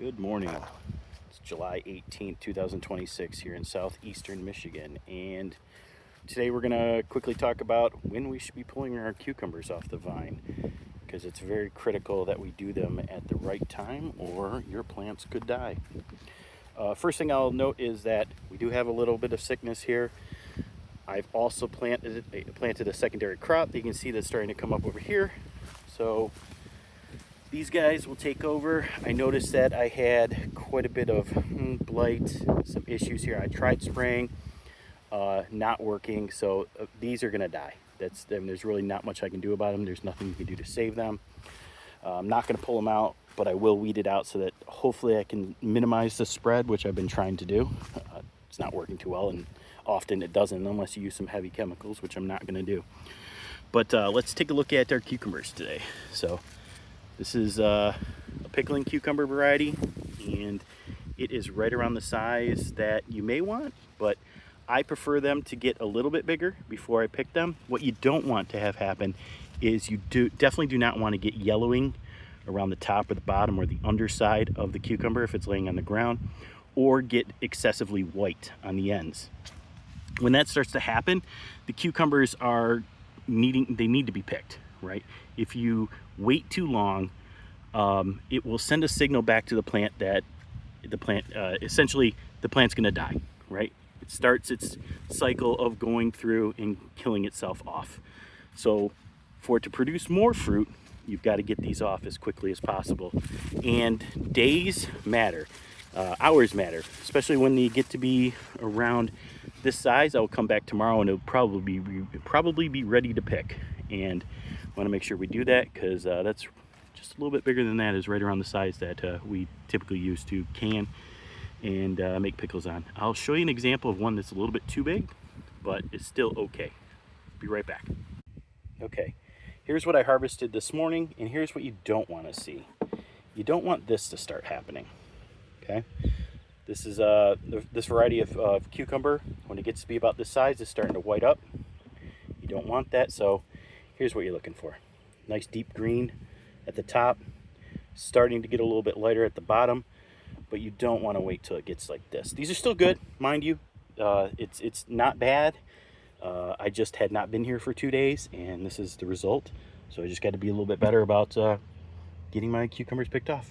Good morning. It's July 18th, 2026 here in southeastern Michigan, and today we're going to quickly talk about when we should be pulling our cucumbers off the vine, because it's very critical that we do them at the right time or your plants could die. First thing I'll note is that we do have a little bit of sickness here. I've also planted a secondary crop that you can see that's starting to come up over here. So these guys will take over. I noticed that I had quite a bit of blight, some issues here. I tried spraying, not working, so these are gonna die. There's really not much I can do about them. There's nothing you can do to save them. I'm not gonna pull them out, but I will weed it out so that hopefully I can minimize the spread, which I've been trying to do. It's not working too well, and often it doesn't unless you use some heavy chemicals, which I'm not gonna do. But let's take a look at our cucumbers today. So this is a pickling cucumber variety, and it is right around the size that you may want, but I prefer them to get a little bit bigger before I pick them. What you don't want to have happen is you definitely do not want to get yellowing around the top or the bottom or the underside of the cucumber if it's laying on the ground, or get excessively white on the ends. When that starts to happen, the cucumbers they need to be picked, right? If you wait too long, it will send a signal back to the plant that essentially the plant's gonna die, right? It starts its cycle of going through and killing itself off. So for it to produce more fruit, you've got to get these off as quickly as possible. And days matter, hours matter, especially when they get to be around this size. I'll come back tomorrow and it'll probably be ready to pick. And I want to make sure we do that, because that's just a little bit bigger than that, is right around the size that we typically use to can and make pickles on. I'll show you an example of one that's a little bit too big, but it's still okay. Be right back. Okay, here's what I harvested this morning, and here's what you don't want to see. You don't want this to start happening, okay? This is this variety of cucumber, when it gets to be about this size, is starting to white up. You don't want that, so here's what you're looking for. Nice deep green at the top, starting to get a little bit lighter at the bottom, but you don't want to wait till it gets like this. These are still good, mind you. It's not bad. I just had not been here for 2 days, and this is the result. So I just got to be a little bit better about getting my cucumbers picked off.